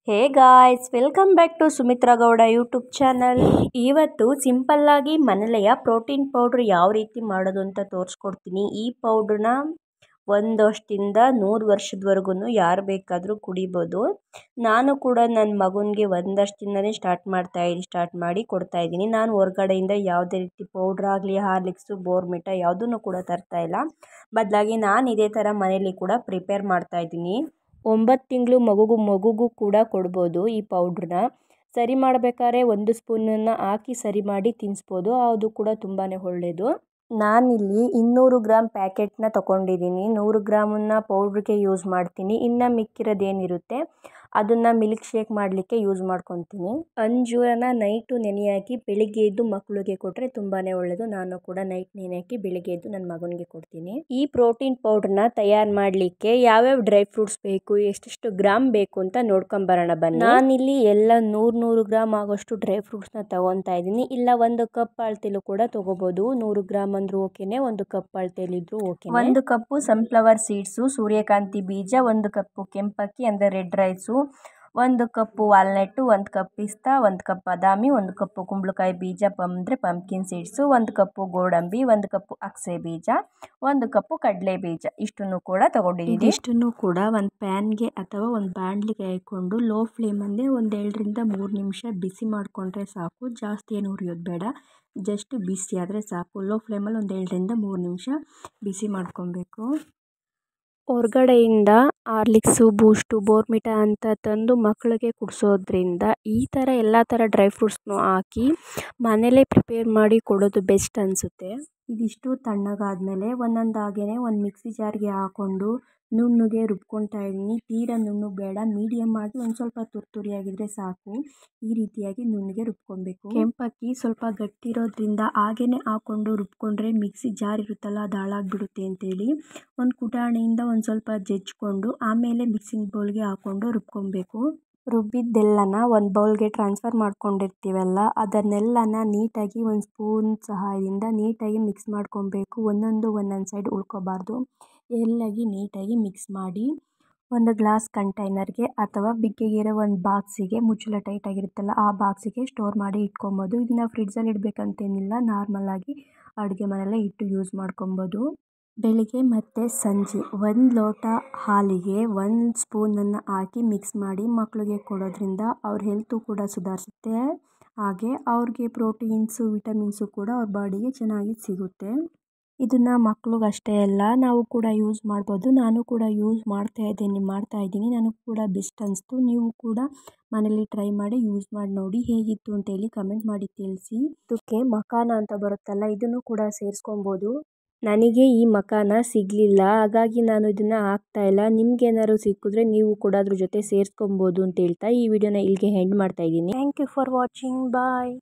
Hey guys, welcome back to Sumitra Gowda YouTube channel. ಇವತ್ತು ಸಿಂಪಲ್ಲಾಗಿ ಮನೇಲೆಯ protein powder ಯಾವ ರೀತಿ ಮಾಡೋದು ಅಂತ ತೋರಿಸ್ಕೊಡ್ತೀನಿ. ಈ ಪೌಡ್ರನ್ನ 1 ವರ್ಷದಿಂದ 100 ವರ್ಷದವರೆಗೂ ಯಾರು ಬೇಕಾದರೂ ಕುಡಿಬೋದು. ನಾನು ಕೂಡ ನನ್ನ ಮಗನಿಗೆ 1 ವರ್ಷದಿಂದನೇ ಸ್ಟಾರ್ಟ್ ಮಾಡಿ ಕೊಡ್ತಾಯಿದ್ದೀನಿ. ನಾನು ಹೊರಗಡೆಯಿಂದ ಯಾವುದೇ ರೀತಿ ಪೌಡ್ರ್ ಆಗಲಿ ಹಾರ್ಲಿಕ್ಸು ಬೋರ್ಮಿಟಾ ಯಾವುದನ್ನು ಕೂಡ ತರ್ತಾಯಿಲ್ಲ. ಬದಲಾಗಿ ನಾನು ಇದೇ ಥರ ಮನೇಲಿ ಕೂಡ ಪ್ರಿಪೇರ್ ಮಾಡ್ತಾಯಿದ್ದೀನಿ. 9 ತಿಂಗಳು ಮಗುಗೂ ಕೂಡ ಕೊಡ್ಬೋದು. ಈ ಪೌಡ್ರನ್ನ ಸರಿ ಮಾಡಬೇಕಾದ್ರೆ 1 ಸ್ಪೂನನ್ನು ಹಾಕಿ ಸರಿ ಮಾಡಿ ತಿನ್ನಿಸ್ಬೋದು. ಅದು ಕೂಡ ತುಂಬಾ ಒಳ್ಳೆಯದು. ನಾನಿಲ್ಲಿ 200 ಗ್ರಾಮ್ ಪ್ಯಾಕೆಟ್ನ ತೊಗೊಂಡಿದ್ದೀನಿ. 100 ಗ್ರಾಮನ್ನು ಪೌಡ್ರಿಗೆ ಯೂಸ್ ಮಾಡ್ತೀನಿ. ಇನ್ನು ಮಿಕ್ಕಿರೋದೇನಿರುತ್ತೆ ಅದನ್ನು ಮಿಲ್ಕ್ ಶೇಕ್ ಮಾಡಲಿಕ್ಕೆ ಯೂಸ್ ಮಾಡ್ಕೊತೀನಿ. ಅಂಜೂರನ ನೈಟು ನೆನೆ ಹಾಕಿ ಬೆಳಿಗ್ಗೆ ಎದ್ದು ಮಕ್ಕಳಿಗೆ ಕೊಟ್ಟರೆ ತುಂಬಾ ಒಳ್ಳೆಯದು. ನಾನು ಕೂಡ ನೈಟ್ ನೆನೆ ಹಾಕಿ ಬೆಳಿಗ್ಗೆ ಎದ್ದು ನನ್ನ ಮಗನಿಗೆ ಕೊಡ್ತೀನಿ. ಈ ಪ್ರೋಟೀನ್ ಪೌಡ್ರನ್ನ ತಯಾರು ಮಾಡಲಿಕ್ಕೆ ಯಾವ್ಯಾವ ಡ್ರೈ ಫ್ರೂಟ್ಸ್ ಬೇಕು, ಎಷ್ಟೆಷ್ಟು ಗ್ರಾಮ್ ಬೇಕು ಅಂತ ನೋಡ್ಕೊಂಬರೋಣ ಬನ್ನಿ. ನಾನಿಲ್ಲಿ ಎಲ್ಲ 100 ಗ್ರಾಮ್ ಆಗೋಷ್ಟು ಡ್ರೈ ಫ್ರೂಟ್ಸ್ನ ತಗೊತಾ ಇದ್ದೀನಿ. ಇಲ್ಲ 1 ಕಪ್ ಅಳತೆಲೂ ಕೂಡ ತಗೋಬೋದು. 100 ಗ್ರಾಮ್ ಅಂದ್ರೂ ಓಕೆನೆ, 1 ಕಪ್ ಅಳತೆಲಿದ್ರು ಓಕೆ. 1 ಕಪ್ಪು ಸನ್ಫ್ಲವರ್ ಸೀಡ್ಸು, ಸೂರ್ಯಕಾಂತಿ ಬೀಜ, 1 ಕಪ್ಪು ಕೆಂಪಕ್ಕಿ ಅಂದರೆ ರೆಡ್ ರೈಸು, 1 ಕಪ್ಪು ವಾಲ್ನಟ್ಟು, 1 ಕಪ್ ಪಿಸ್ತಾ, 1 ಕಪ್ ಬಾದಾಮಿ, 1 ಕಪ್ಪು ಕುಂಬಳಕಾಯಿ ಬೀಜ ಅಂದರೆ ಪಂಪ್ಕಿನ್ ಸೀಡ್ಸು, 1 ಕಪ್ಪು ಗೋಡಂಬಿ, 1 ಕಪ್ಪು ಅಗಸೆ ಬೀಜ, 1 ಕಪ್ಪು ಕಡಲೆ ಬೀಜ. ಇಷ್ಟನ್ನು ಕೂಡ ತಗೊಂಡಿದ್ದೀನಿ. ಇಷ್ಟನ್ನು ಕೂಡ ಒಂದು ಪ್ಯಾನ್ಗೆ ಅಥವಾ ಒಂದು ಬಾಣಲಿಗೆ ಹಾಕ್ಕೊಂಡು ಲೋ ಫ್ಲೇಮಲ್ಲಿ 1 2 ರಿಂದ 3 ನಿಮಿಷ ಬಿಸಿ ಮಾಡಿಕೊಂಡ್ರೆ ಸಾಕು. ಜಾಸ್ತಿ ಏನು ಹುರಿಯೋದು ಬೇಡ, ಜಸ್ಟ್ ಬಿಸಿ ಆದರೆ ಸಾಕು. ಲೋ ಫ್ಲೇಮಲ್ಲಿ 1 2 ರಿಂದ 3 ನಿಮಿಷ ಬಿಸಿ ಮಾಡ್ಕೊಬೇಕು. ಹೊರಗಡೆಯಿಂದ ಹಾರ್ಲಿಕ್ಸು ಬೂಸ್ಟು ಬೋರ್ಮಿಟಾ ಅಂತ ತಂದು ಮಕ್ಕಳಿಗೆ ಕುಡಿಸೋದ್ರಿಂದ ಈ ಥರ ಎಲ್ಲ ಥರ ಡ್ರೈ ಫ್ರೂಟ್ಸ್ನೂ ಹಾಕಿ ಮನೇಲೇ ಪ್ರಿಪೇರ್ ಮಾಡಿ ಕೊಡೋದು ಬೆಸ್ಟ್ ಅನಿಸುತ್ತೆ. ಇದಿಷ್ಟು ತಣ್ಣಗಾದ್ಮೇಲೆ ಒಂದೊಂದಾಗೇ ಒಂದು ಮಿಕ್ಸಿ ಜಾರ್ಗೆ ಹಾಕ್ಕೊಂಡು ನುಣ್ಣಗೆ ರುಬ್ಕೊತಾ ಇದ್ದೀನಿ. ತೀರಾ ನುಣ್ಣಗೆ ಬೇಡ, ಮೀಡಿಯಮ್ ಆಗಿ ಒಂದು ಸ್ವಲ್ಪ ತುರಿಯಾಗಿದ್ದರೆ ಸಾಕು. ಈ ರೀತಿಯಾಗಿ ನುಣ್ಣಗೆ ರುಬ್ಕೊಬೇಕು. ಕೆಂಪಕ್ಕಿ ಸ್ವಲ್ಪ ಗಟ್ಟಿ ಇರೋದ್ರಿಂದ ಹಾಗೇ ಹಾಕ್ಕೊಂಡು ರುಬ್ಕೊಂಡ್ರೆ ಮಿಕ್ಸಿ ಜಾರ್ ಇರುತ್ತಲ್ಲ ಅದು ಹಾಳಾಗ್ಬಿಡುತ್ತೆ ಅಂತೇಳಿ ಒಂದು ಕುಟಾಣಿಯಿಂದ ಒಂದು ಸ್ವಲ್ಪ ಜಜ್ಜಿಕೊಂಡು ಆಮೇಲೆ ಮಿಕ್ಸಿಂಗ್ ಬೌಲ್ಗೆ ಹಾಕ್ಕೊಂಡು ರುಬ್ಕೊಬೇಕು. ರುಬ್ಬಿದ್ದೆಲ್ಲನ ಒಂದು ಬೌಲ್ಗೆ ಟ್ರಾನ್ಸ್ಫರ್ ಮಾಡ್ಕೊಂಡಿರ್ತೀವಲ್ಲ ಅದನ್ನೆಲ್ಲನ ನೀಟಾಗಿ ಒಂದು ಸ್ಪೂನ್ ಸಹಾಯದಿಂದ ನೀಟಾಗಿ ಮಿಕ್ಸ್ ಮಾಡ್ಕೊಬೇಕು. ಒಂದೊಂದು ಸೈಡ್ ಉಳ್ಕೋಬಾರ್ದು. ಎಲ್ಲಾಗಿ ನೀಟಾಗಿ ಮಿಕ್ಸ್ ಮಾಡಿ ಒಂದು ಗ್ಲಾಸ್ ಕಂಟೈನರ್ಗೆ ಅಥವಾ ಬಿಗ್ಗೆಗಿರೋ ಒಂದು ಬಾಕ್ಸಿಗೆ, ಮುಚ್ಚಳ ಟೈಟಾಗಿರುತ್ತಲ್ಲ ಆ ಬಾಕ್ಸಿಗೆ ಸ್ಟೋರ್ ಮಾಡಿ ಇಟ್ಕೊಬೋದು. ಇದನ್ನು ಫ್ರಿಡ್ಜಲ್ಲಿ ಇಡಬೇಕಂತೇನಿಲ್ಲ, ನಾರ್ಮಲಾಗಿ ಅಡುಗೆ ಮನೆಯಲ್ಲೇ ಇಟ್ಟು ಯೂಸ್ ಮಾಡ್ಕೊಬೋದು. ಬೆಳಿಗ್ಗೆ ಮತ್ತು ಸಂಜೆ 1 ಲೋಟ ಹಾಲಿಗೆ 1 ಸ್ಪೂನನ್ನು ಹಾಕಿ ಮಿಕ್ಸ್ ಮಾಡಿ ಮಕ್ಕಳಿಗೆ ಕೊಡೋದ್ರಿಂದ ಅವ್ರ ಹೆಲ್ತು ಕೂಡ ಸುಧಾರಿಸುತ್ತೆ. ಹಾಗೆ ಅವ್ರಿಗೆ ಪ್ರೋಟೀನ್ಸು ವಿಟಮಿನ್ಸು ಕೂಡ ಅವ್ರ ಬಾಡಿಗೆ ಚೆನ್ನಾಗಿ ಸಿಗುತ್ತೆ. ಇದನ್ನು ಮಕ್ಳಿಗೆ ಅಷ್ಟೇ ಅಲ್ಲ, ನಾವು ಕೂಡ ಯೂಸ್ ಮಾಡ್ಬೋದು. ನಾನು ಕೂಡ ಯೂಸ್ ಮಾಡ್ತಾ ಇದ್ದೀನಿ. ನನಗೂ ಕೂಡ ಬೆಸ್ಟ್ ಅನಿಸ್ತು. ನೀವು ಕೂಡ ಮನೇಲಿ ಟ್ರೈ ಮಾಡಿ ಯೂಸ್ ಮಾಡಿ ನೋಡಿ ಹೇಗಿತ್ತು ಅಂತೇಳಿ ಕಮೆಂಟ್ ಮಾಡಿ ತಿಳಿಸಿ. ಇದಕ್ಕೆ ಮಖಾನ ಅಂತ ಬರುತ್ತಲ್ಲ ಇದನ್ನು ಕೂಡ ಸೇರಿಸ್ಕೊಬೋದು. ನನಗೆ ಈ ಮಖಾನ ಸಿಗಲಿಲ್ಲ, ಹಾಗಾಗಿ ನಾನು ಇದನ್ನು ಹಾಕ್ತಾಯಿಲ್ಲ. ನಿಮ್ಗೇನಾದ್ರು ಸಿಕ್ಕಿದ್ರೆ ನೀವು ಕೂಡ ಅದ್ರ ಜೊತೆ ಸೇರಿಸ್ಕೊಬೋದು ಅಂತ ಹೇಳ್ತಾ ಈ ವಿಡಿಯೋನ ಇಲ್ಲಿಗೆ ಎಂಡ್ ಮಾಡ್ತಾ ಇದ್ದೀನಿ. Thank you for watching. Bye.